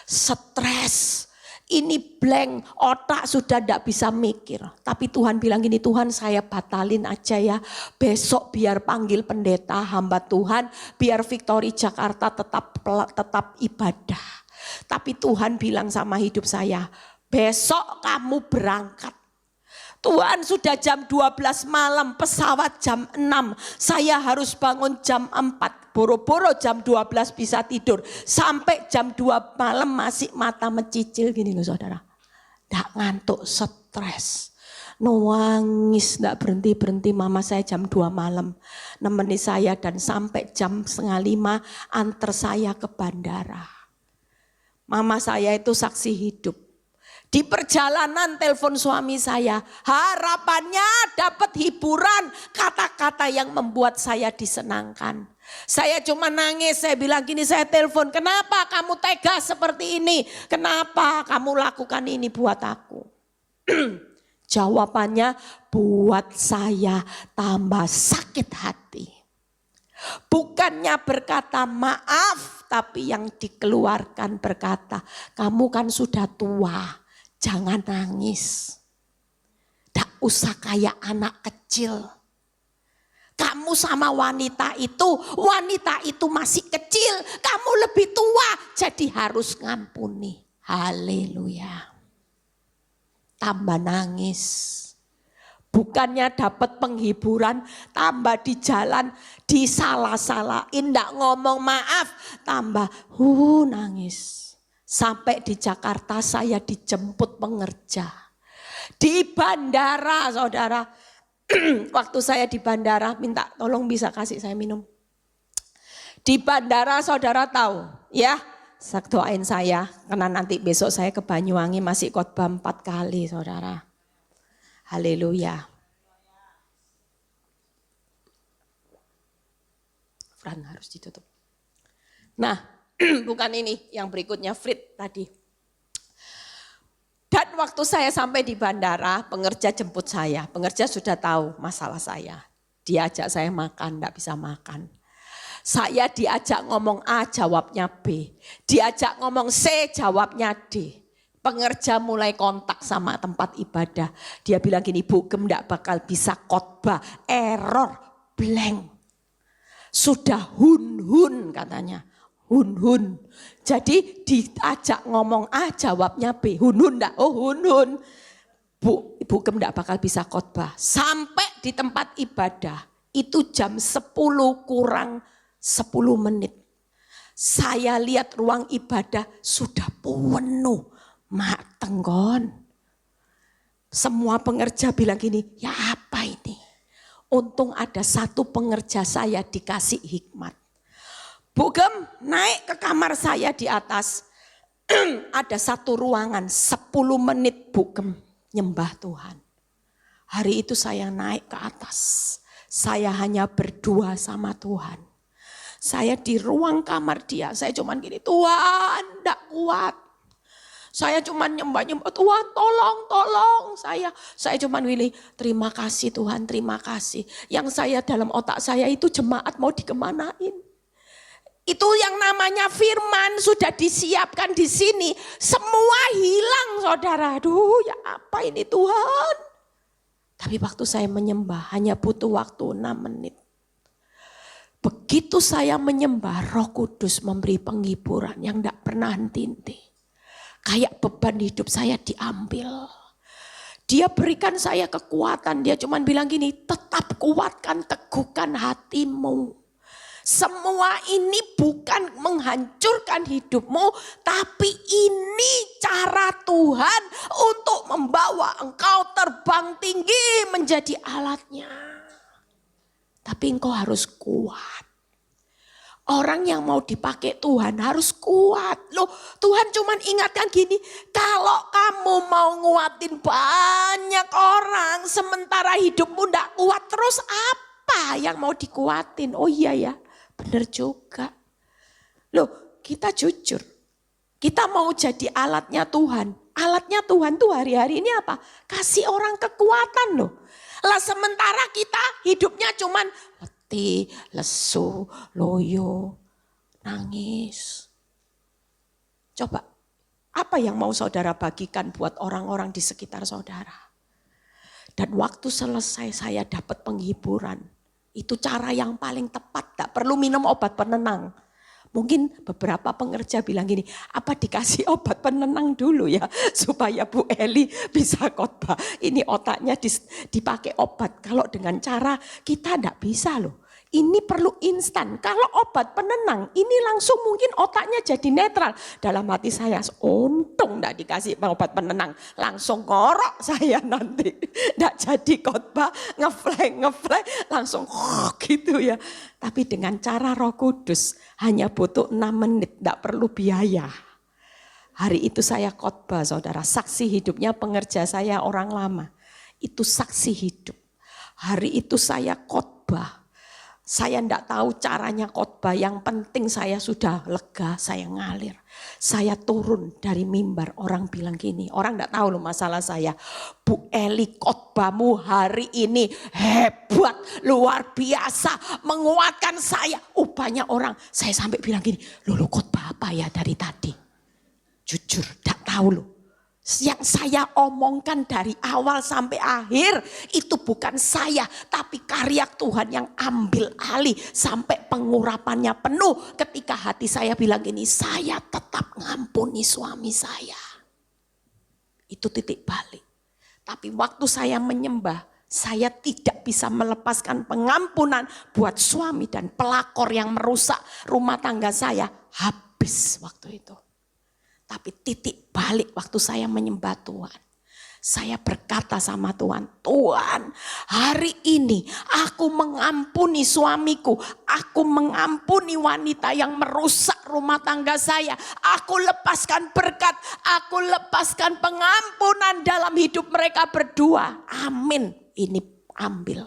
Stres, ini blank, otak sudah enggak bisa mikir. Tapi Tuhan bilang gini, Tuhan saya batalin aja ya. Besok biar panggil pendeta, hamba Tuhan, biar Victory Jakarta tetap ibadah. Tapi Tuhan bilang sama hidup saya, besok kamu berangkat. Tuhan sudah jam 12 malam, pesawat jam 6. Saya harus bangun jam 4. Boro-boro jam 12 bisa tidur. Sampai jam 2 malam masih mata mencicil gini loh saudara. Nggak ngantuk, stres. Nangis, nggak berhenti-berhenti. Mama saya jam 2 malam nemeni saya dan sampai jam 4:30 antar saya ke bandara. Mama saya itu saksi hidup. Di perjalanan telepon suami saya, harapannya dapat hiburan, kata-kata yang membuat saya disenangkan. Saya cuma nangis, saya bilang gini, saya telepon, kenapa kamu tega seperti ini? Kenapa kamu lakukan ini buat aku? Jawabannya buat saya tambah sakit hati. Bukannya berkata maaf, tapi yang dikeluarkan berkata, kamu kan sudah tua, jangan nangis. Tak usah kayak anak kecil. Kamu sama wanita itu masih kecil, kamu lebih tua, jadi harus ngampuni. Haleluya. Tambah nangis. Bukannya dapat penghiburan, tambah di jalan disalah-salahin, enggak ngomong maaf, tambah nangis. Sampai di Jakarta saya dijemput pengerja. Di bandara saudara, waktu saya di bandara minta tolong bisa kasih saya minum. Di bandara saudara tahu ya, doain saya karena nanti besok saya ke Banyuwangi masih khotbah 4 kali saudara. Haleluya. Fran harus ditutup. Nah, bukan ini yang berikutnya Frit tadi. Dan waktu saya sampai di bandara, pengerja jemput saya. Pengerja sudah tahu masalah saya. Dia ajak saya makan, enggak bisa makan. Saya diajak ngomong A, jawabnya B. Diajak ngomong C, jawabnya D. Pengerja mulai kontak sama tempat ibadah. Dia bilang gini, Bu Gem enggak bakal bisa khotbah, error, blank. Sudah hun-hun katanya, hun-hun. Jadi diajak ngomong A, jawabnya B, hun-hun enggak, oh hun-hun. Bu Gem enggak bakal bisa khotbah. Sampai di tempat ibadah, itu jam 10 kurang 10 menit. Saya lihat ruang ibadah sudah penuh. Mak tenggon. Semua pengerja bilang gini, ya apa ini? Untung ada satu pengerja saya dikasih hikmat. Bu Gem naik ke kamar saya di atas. Ada satu ruangan 10 menit Bu Gem nyembah Tuhan. Hari itu saya naik ke atas. Saya hanya berdua sama Tuhan. Saya di ruang kamar dia, saya cuman gini, Tuhan enggak kuat. Saya cuma nyembah-nyembah, Tuhan tolong saya cuma pilih terima kasih Tuhan, terima kasih. Yang saya dalam otak saya itu jemaat mau dikemanain. Itu yang namanya firman sudah disiapkan di sini. Semua hilang saudara. Aduh ya apa ini Tuhan. Tapi waktu saya menyembah hanya butuh waktu 6 menit. Begitu saya menyembah, Roh Kudus memberi penghiburan yang tidak pernah henti-henti. Kayak beban hidup saya diambil. Dia berikan saya kekuatan. Dia cuma bilang gini, tetap kuatkan, teguhkan hatimu. Semua ini bukan menghancurkan hidupmu, tapi ini cara Tuhan untuk membawa engkau terbang tinggi menjadi alatnya. Tapi engkau harus kuat. Orang yang mau dipakai Tuhan harus kuat. Loh, Tuhan cuma ingatkan gini, kalau kamu mau nguatin banyak orang sementara hidupmu ndak kuat, terus apa yang mau dikuatin? Oh iya ya, benar juga. Loh, kita jujur. Kita mau jadi alatnya Tuhan. Alatnya Tuhan tuh hari-hari ini apa? Kasih orang kekuatan loh. Lah sementara kita hidupnya cuman letih, lesu, loyo, nangis. Coba, apa yang mau saudara bagikan buat orang-orang di sekitar saudara? Dan waktu selesai saya dapat penghiburan. Itu cara yang paling tepat, tak perlu minum obat penenang. Mungkin beberapa pengerja bilang gini, apa dikasih obat penenang dulu ya supaya Bu Eli bisa khotbah. Ini otaknya dipakai obat. Kalau dengan cara kita enggak bisa loh. Ini perlu instan. Kalau obat penenang ini langsung mungkin otaknya jadi netral. Dalam hati saya, untung enggak dikasih obat penenang. Langsung ngorok saya nanti. Enggak jadi khotbah, ngeflek, langsung gitu ya. Tapi dengan cara Roh Kudus hanya butuh 6 menit, enggak perlu biaya. Hari itu saya khotbah saudara, saksi hidupnya pengerja saya orang lama. Itu saksi hidup. Hari itu saya khotbah. Saya enggak tahu caranya khotbah, yang penting saya sudah lega, saya ngalir. Saya turun dari mimbar, orang bilang gini, orang enggak tahu loh masalah saya. Bu Eli khotbahmu hari ini hebat, luar biasa, menguatkan saya. Banyak orang, saya sampai bilang gini, loh khotbah apa ya dari tadi? Jujur, enggak tahu loh. Yang saya omongkan dari awal sampai akhir itu bukan saya, tapi karya Tuhan yang ambil alih sampai pengurapannya penuh. Ketika hati saya bilang gini, saya tetap ngampuni suami saya. Itu titik balik. Tapi waktu saya menyembah, saya tidak bisa melepaskan pengampunan buat suami dan pelakor yang merusak rumah tangga saya. Habis waktu itu. Tapi titik balik waktu saya menyembah Tuhan. Saya berkata sama Tuhan, Tuhan hari ini aku mengampuni suamiku. Aku mengampuni wanita yang merusak rumah tangga saya. Aku lepaskan berkat, aku lepaskan pengampunan dalam hidup mereka berdua. Amin, ini ambil.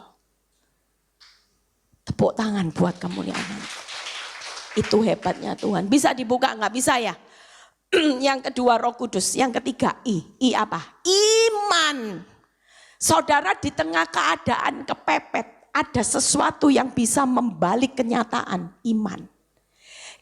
Tepuk tangan buat kemuliaan. Itu hebatnya Tuhan. Bisa dibuka enggak? Bisa ya? Yang kedua Roh Kudus, yang ketiga I apa? Iman. Saudara di tengah keadaan kepepet, ada sesuatu yang bisa membalik kenyataan, iman.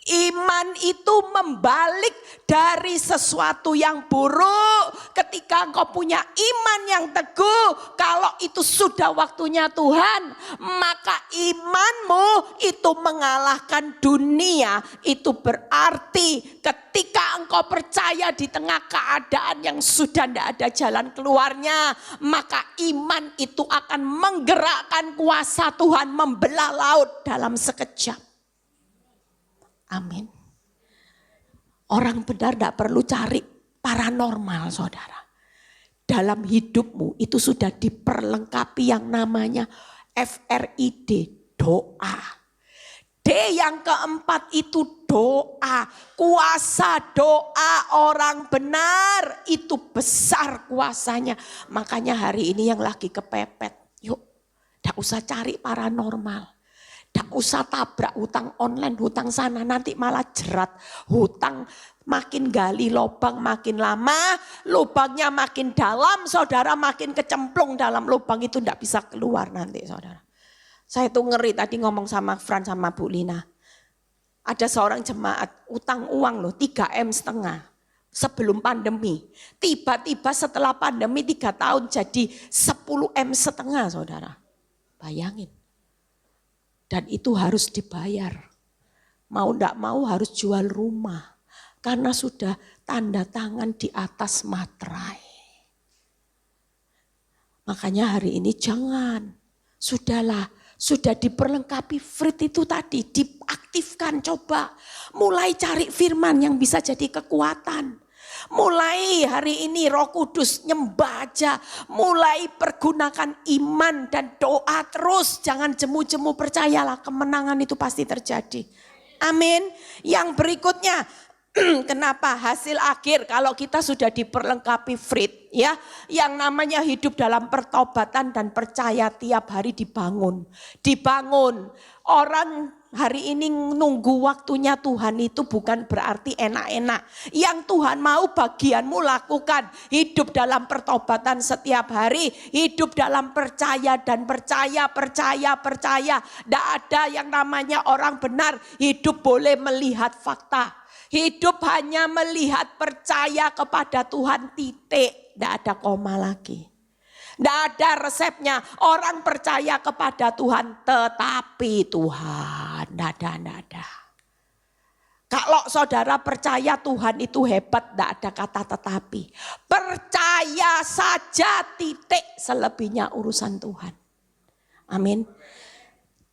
Iman itu membalik dari sesuatu yang buruk. Ketika engkau punya iman yang teguh, kalau itu sudah waktunya Tuhan, maka imanmu itu mengalahkan dunia. Itu berarti ketika engkau percaya di tengah keadaan yang sudah tidak ada jalan keluarnya, maka iman itu akan menggerakkan kuasa Tuhan membelah laut dalam sekejap. Amin. Orang benar tidak perlu cari paranormal saudara. Dalam hidupmu itu sudah diperlengkapi yang namanya FRID, doa. D yang keempat itu doa. Kuasa doa orang benar itu besar kuasanya. Makanya hari ini yang lagi kepepet, yuk tidak usah cari paranormal. Tidak usah tabrak hutang online, hutang sana, nanti malah jerat. Hutang makin gali lubang makin lama, lubangnya makin dalam, saudara makin kecemplung dalam lubang itu tidak bisa keluar nanti saudara. Saya tuh ngeri tadi ngomong sama Fran sama Bu Lina. Ada seorang jemaat utang uang loh 3,5 M sebelum pandemi. Tiba-tiba setelah pandemi 3 tahun jadi 10,5 M saudara. Bayangin. Dan itu harus dibayar. Mau enggak mau harus jual rumah. Karena sudah tanda tangan di atas materai. Makanya hari ini jangan. Sudahlah. Sudah diperlengkapi Frit itu tadi, diaktifkan coba. Mulai cari firman yang bisa jadi kekuatan. Mulai hari ini Roh Kudus nyembah aja. Mulai pergunakan iman dan doa terus. Jangan jemu-jemu, percayalah kemenangan itu pasti terjadi. Amin. Yang berikutnya, kenapa hasil akhir kalau kita sudah diperlengkapi Frit ya, yang namanya hidup dalam pertobatan dan percaya tiap hari dibangun. Orang hari ini nunggu waktunya Tuhan itu bukan berarti enak-enak. Yang Tuhan mau bagianmu lakukan. Hidup dalam pertobatan setiap hari. Hidup dalam percaya dan percaya. Tidak ada yang namanya orang benar. Hidup boleh melihat fakta. Hidup hanya melihat percaya kepada Tuhan titik. Tidak ada koma lagi. Tidak ada resepnya. Orang percaya kepada Tuhan tetapi Tuhan. Tidak ada. Kalau saudara percaya Tuhan itu hebat. Tidak ada kata tetapi. Percaya saja titik. Selebihnya urusan Tuhan. Amin.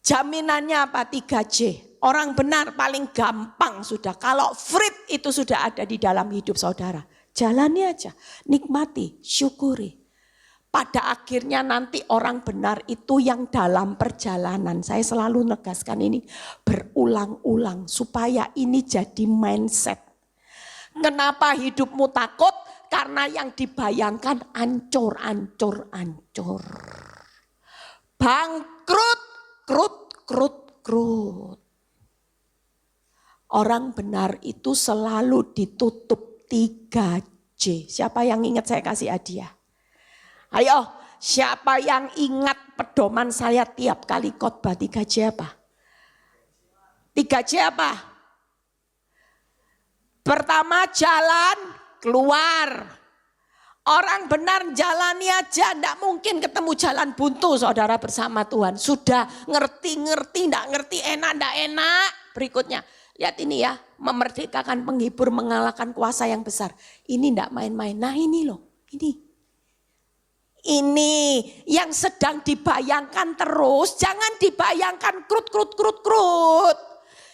Jaminannya apa? 3J. Orang benar paling gampang sudah. Kalau Frit itu sudah ada di dalam hidup saudara. Jalani aja. Nikmati, syukuri. Pada akhirnya nanti orang benar itu yang dalam perjalanan. Saya selalu menegaskan ini berulang-ulang. Supaya ini jadi mindset. Kenapa hidupmu takut? Karena yang dibayangkan ancur. Bangkrut, krut. Orang benar itu selalu ditutup 3J. Siapa yang ingat saya kasih hadiah? Ayo, siapa yang ingat pedoman saya tiap kali khotbah 3J apa? 3J apa? Pertama jalan keluar. Orang benar jalani aja, tidak mungkin ketemu jalan buntu saudara bersama Tuhan. Sudah ngerti, tidak ngerti, enak, tidak enak. Berikutnya. Lihat ini ya, memerdekakan penghibur, mengalahkan kuasa yang besar. Ini enggak main-main. Nah ini loh, ini. Ini yang sedang dibayangkan terus, jangan dibayangkan krut.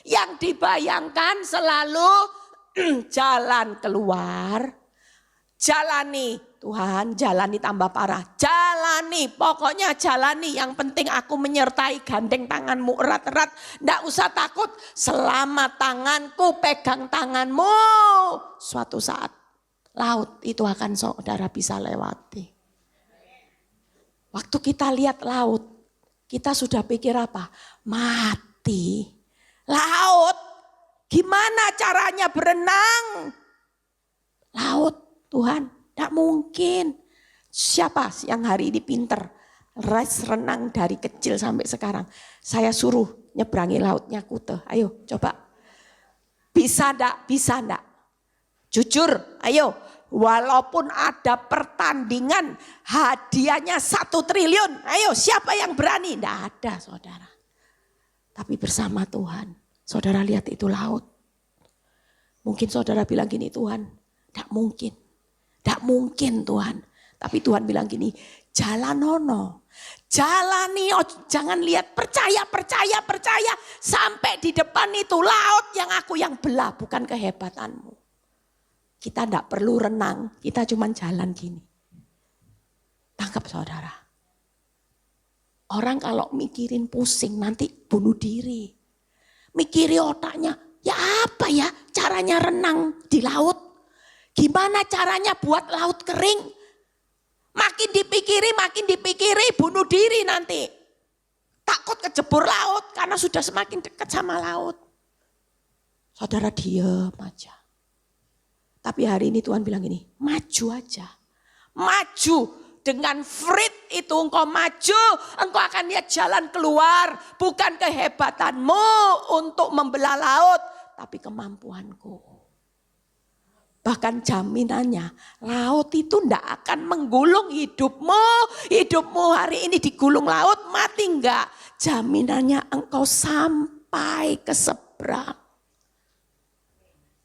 Yang dibayangkan selalu jalan keluar. Jalani, Tuhan jalani tambah parah. Jalani, pokoknya jalani. Yang penting aku menyertai, gandeng tanganmu erat-erat. Nggak usah takut, selama tanganku pegang tanganmu. Suatu saat laut itu akan saudara bisa lewati. Waktu kita lihat laut, kita sudah pikir apa? Mati. Laut, gimana caranya berenang? Laut. Tuhan, tidak mungkin. Siapa yang hari ini pinter? Renang dari kecil sampai sekarang. Saya suruh nyeberangi lautnya Kute. Ayo coba. Bisa enggak? Bisa enggak? Jujur, ayo. Walaupun ada pertandingan hadiahnya 1 triliun. Ayo siapa yang berani? Tidak ada saudara. Tapi bersama Tuhan. Saudara lihat itu laut. Mungkin saudara bilang gini, Tuhan, tidak mungkin. Tidak mungkin Tuhan. Tapi Tuhan bilang gini, jalanono. Jalani, jangan lihat, percaya. Sampai di depan itu laut yang aku yang belah, bukan kehebatanmu. Kita tidak perlu renang, kita cuma jalan gini. Tangkap saudara. Orang kalau mikirin pusing nanti bunuh diri. Mikiri otaknya, ya apa ya caranya renang di laut? Gimana caranya buat laut kering? Makin dipikiri, bunuh diri nanti. Takut kejebur laut karena sudah semakin dekat sama laut. Saudara diam aja. Tapi hari ini Tuhan bilang gini, maju aja. Maju, Dengan Frit itu engkau maju, engkau akan lihat jalan keluar. Bukan kehebatanmu untuk membelah laut, tapi kemampuanku. Bahkan jaminannya, laut itu tidak akan menggulung hidupmu. Hidupmu hari ini digulung laut, mati enggak. Jaminannya engkau sampai ke seberang.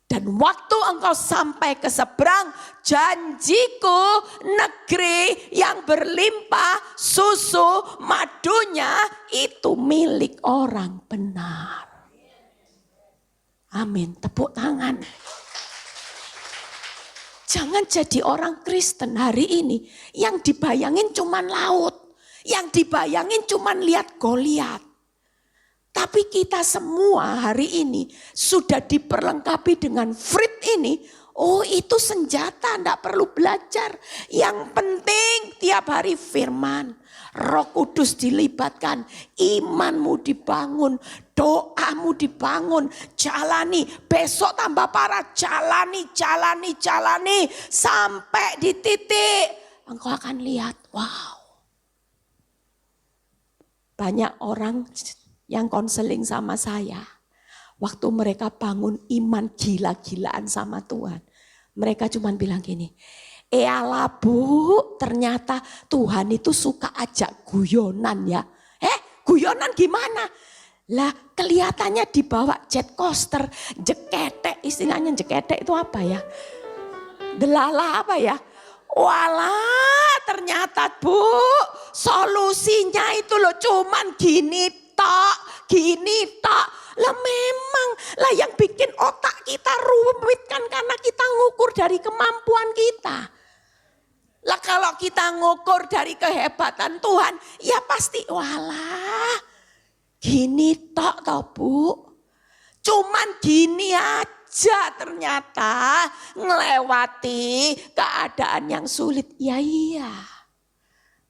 Dan waktu engkau sampai ke seberang, janjiku negeri yang berlimpah susu madunya itu milik orang benar. Amin, tepuk tangan. Jangan jadi orang Kristen hari ini yang dibayangin cuman laut, yang dibayangin cuman lihat Goliat. Tapi kita semua hari ini sudah diperlengkapi dengan Frit ini. Oh itu senjata, tidak perlu belajar. Yang penting tiap hari firman. Roh Kudus dilibatkan, imanmu dibangun, doamu dibangun. Jalani, besok tambah parah, jalani. Sampai di titik engkau akan lihat, wow. Banyak orang yang konseling sama saya, waktu mereka bangun iman gila-gilaan sama Tuhan, mereka cuma bilang gini, eyalah Bu, ternyata Tuhan itu suka ajak guyonan ya. Guyonan gimana? Lah kelihatannya dibawa jet coaster, jeketek, istilahnya jeketek itu apa ya? Delala apa ya? Walah ternyata Bu, solusinya itu loh cuman gini tok. Lah memang, lah yang bikin otak kita rumit kan karena kita ngukur dari kemampuan kita. Lah kalau kita ngukur dari kehebatan Tuhan, ya pasti walah gini tok toh Bu. Cuman gini aja ternyata ngelewati keadaan yang sulit. Ya iya.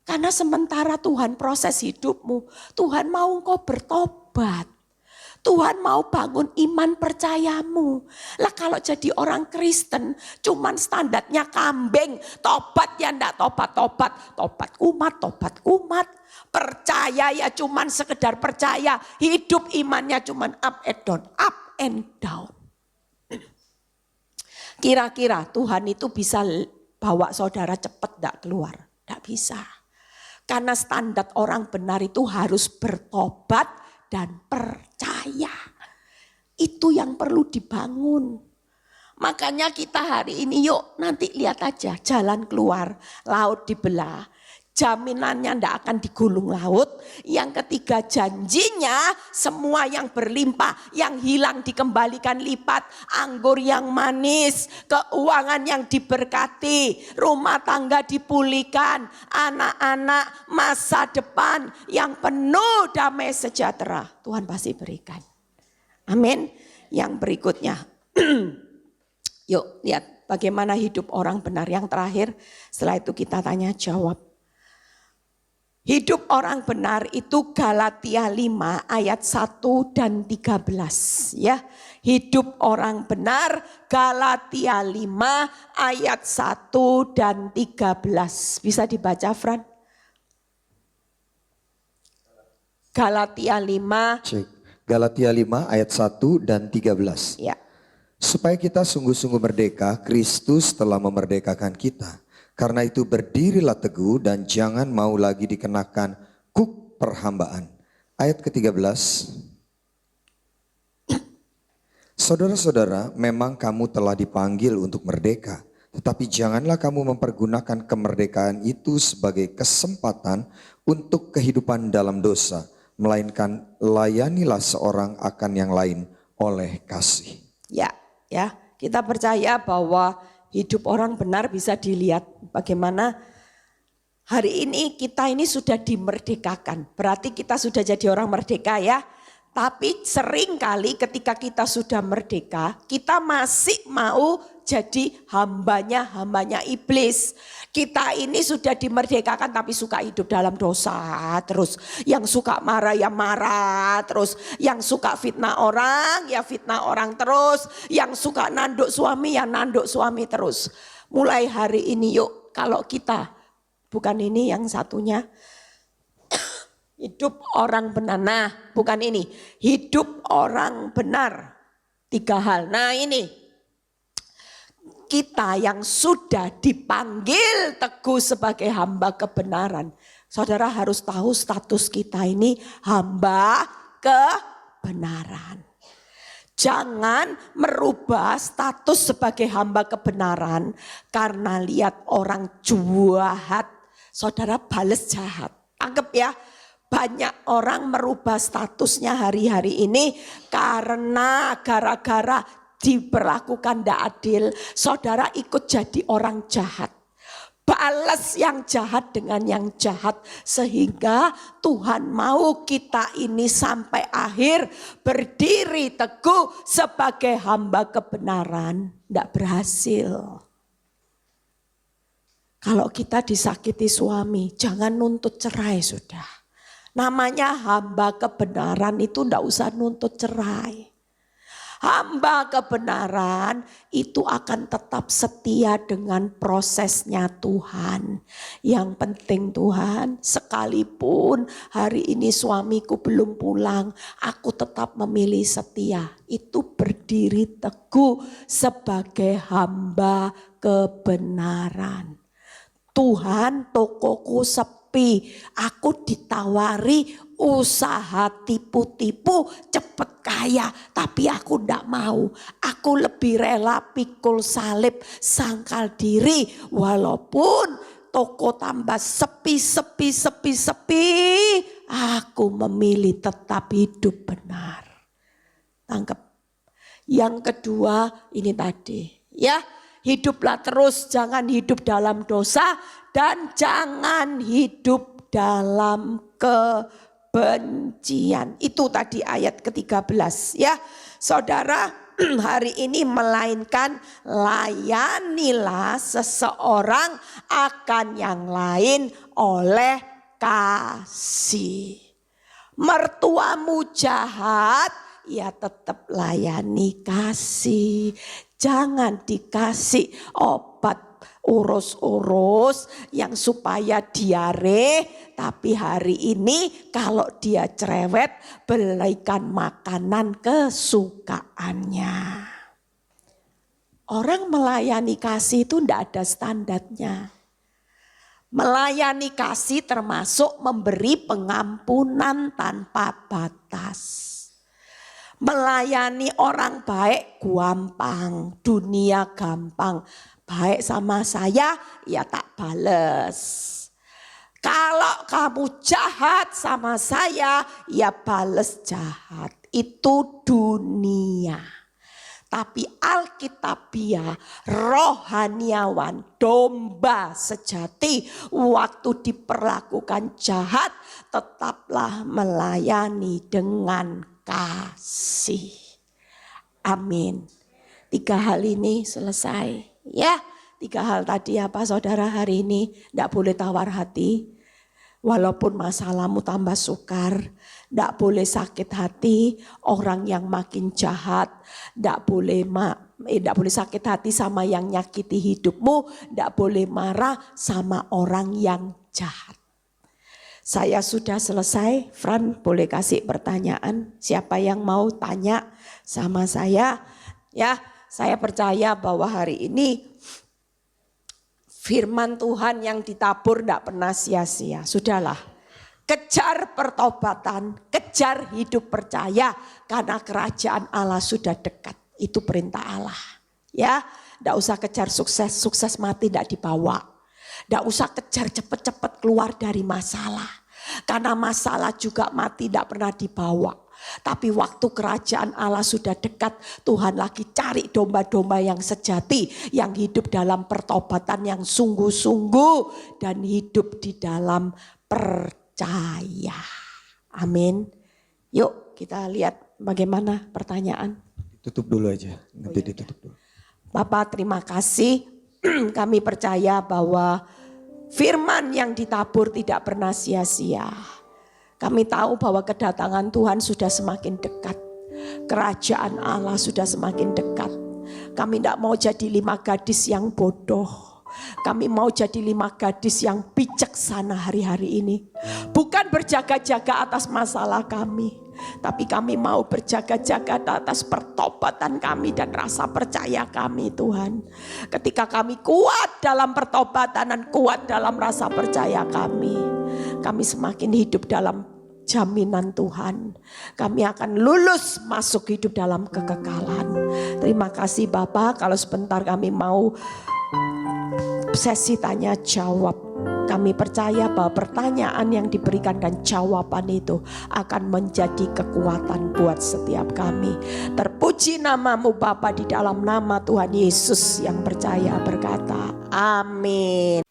Karena sementara Tuhan proses hidupmu, Tuhan mau engkau bertobat. Tuhan mau bangun iman percayamu. Lah kalau jadi orang Kristen, cuman standarnya kambing, tobat ya ndak tobat kumat. Percaya ya cuman sekedar percaya, hidup imannya cuman up and down. Kira-kira Tuhan itu bisa bawa saudara cepat ndak keluar? Ndak bisa. Karena standar orang benar itu harus bertobat dan percaya. Itu yang perlu dibangun. Makanya kita hari ini yuk nanti lihat aja jalan keluar, laut dibelah. Jaminannya tidak akan digulung laut. Yang ketiga janjinya semua yang berlimpah, yang hilang dikembalikan lipat. Anggur yang manis, keuangan yang diberkati, rumah tangga dipulihkan, anak-anak masa depan yang penuh damai sejahtera. Tuhan pasti berikan. Amin. Yang berikutnya. Yuk lihat bagaimana hidup orang benar. Yang terakhir setelah itu kita tanya jawab. Hidup orang benar itu Galatia 5 ayat 1 dan 13 ya. Hidup orang benar Galatia 5 ayat 1 dan 13. Bisa dibaca Fran? Galatia 5. Cek. Galatia 5 ayat 1 dan 13. Ya. Supaya kita sungguh-sungguh merdeka, Kristus telah memerdekakan kita. Karena itu berdirilah teguh dan jangan mau lagi dikenakan kuk perhambaan. Ayat ke-13. Saudara-saudara, memang kamu telah dipanggil untuk merdeka. Tetapi janganlah kamu mempergunakan kemerdekaan itu sebagai kesempatan untuk kehidupan dalam dosa. Melainkan layanilah seorang akan yang lain oleh kasih. Ya, kita percaya bahwa hidup orang benar bisa dilihat bagaimana hari ini kita ini sudah dimerdekakan. Berarti kita sudah jadi orang merdeka ya. Tapi sering kali ketika kita sudah merdeka, kita masih mau jadi hambanya iblis. Kita ini sudah dimerdekakan tapi suka hidup dalam dosa terus. Yang suka marah ya marah terus. Yang suka fitnah orang ya fitnah orang terus. Yang suka nanduk suami ya nanduk suami terus. Mulai hari ini yuk kalau kita bukan ini yang satunya. Hidup orang benar. Nah, bukan ini. Hidup orang benar. 3 hal. Nah, ini. Kita yang sudah dipanggil teguh sebagai hamba kebenaran. Saudara harus tahu status kita ini hamba kebenaran. Jangan merubah status sebagai hamba kebenaran karena lihat orang jahat. Saudara balas jahat. Anggap ya. Banyak orang merubah statusnya hari-hari ini karena gara-gara diperlakukan tidak adil. Saudara ikut jadi orang jahat. Balas yang jahat dengan yang jahat. Sehingga Tuhan mau kita ini sampai akhir berdiri teguh sebagai hamba kebenaran. Tidak berhasil. Kalau kita disakiti suami, jangan nuntut cerai sudah. Namanya hamba kebenaran itu ndak usah nuntut cerai. Hamba kebenaran itu akan tetap setia dengan prosesnya Tuhan. Yang penting Tuhan, sekalipun hari ini suamiku belum pulang, aku tetap memilih setia. Itu berdiri teguh sebagai hamba kebenaran. Tuhan, tokoku sepi. Aku ditawari usaha tipu-tipu cepet kaya. Tapi aku ndak mau. Aku lebih rela pikul salib sangkal diri. Walaupun toko tambah sepi. Aku memilih tetap hidup benar. Tangkap. Yang kedua ini tadi. Ya, hiduplah terus, jangan hidup dalam dosa. Dan jangan hidup dalam kebencian. Itu tadi ayat ke-13 ya. Saudara, hari ini melainkan layanilah seseorang akan yang lain oleh kasih. Mertuamu jahat, ya tetap layani kasih. Jangan dikasih obat urus-urus yang supaya diare, tapi hari ini kalau dia cerewet belikan makanan kesukaannya. Orang melayani kasih itu tidak ada standarnya. Melayani kasih termasuk memberi pengampunan tanpa batas. Melayani orang baik gampang, dunia gampang. Baik sama saya, ya tak bales. Kalau kamu jahat sama saya, ya bales jahat. Itu dunia. Tapi Alkitabiah, rohaniawan, domba sejati, waktu diperlakukan jahat, tetaplah melayani dengan kasih. Amin. 3 hal ini selesai. Ya, 3 hal tadi apa saudara hari ini? Tidak boleh tawar hati. Walaupun masalahmu tambah sukar. Tidak boleh sakit hati orang yang makin jahat. Tidak boleh sakit hati sama yang nyakiti hidupmu. Tidak boleh marah sama orang yang jahat. Saya sudah selesai. Fran boleh kasih pertanyaan. Siapa yang mau tanya sama saya? Ya. Saya percaya bahwa hari ini firman Tuhan yang ditabur tidak pernah sia-sia. Sudahlah, kejar pertobatan, kejar hidup percaya karena kerajaan Allah sudah dekat. Itu perintah Allah. Ya, tidak usah kejar sukses, sukses mati tidak dibawa. Tidak usah kejar cepat-cepat keluar dari masalah. Karena masalah juga mati tidak pernah dibawa. Tapi waktu kerajaan Allah sudah dekat, Tuhan lagi cari domba-domba yang sejati, yang hidup dalam pertobatan yang sungguh-sungguh dan hidup di dalam percaya. Amin. Yuk kita lihat bagaimana pertanyaan. Tutup dulu aja, nanti ditutup dulu. Bapak terima kasih, kami percaya bahwa firman yang ditabur tidak pernah sia-sia. Kami tahu bahwa kedatangan Tuhan sudah semakin dekat. Kerajaan Allah sudah semakin dekat. Kami tidak mau jadi 5 gadis yang bodoh. Kami mau jadi 5 gadis yang bijaksana hari-hari ini. Bukan berjaga-jaga atas masalah kami, tapi kami mau berjaga-jaga atas pertobatan kami dan rasa percaya kami Tuhan. Ketika kami kuat dalam pertobatan dan kuat dalam rasa percaya kami semakin hidup dalam jaminan Tuhan. Kami akan lulus masuk hidup dalam kekekalan. Terima kasih Bapak, kalau sebentar kami mau sesi tanya jawab. Kami percaya bahwa pertanyaan yang diberikan dan jawaban itu akan menjadi kekuatan buat setiap kami. Terpuji namamu Bapa, di dalam nama Tuhan Yesus yang percaya berkata, amin.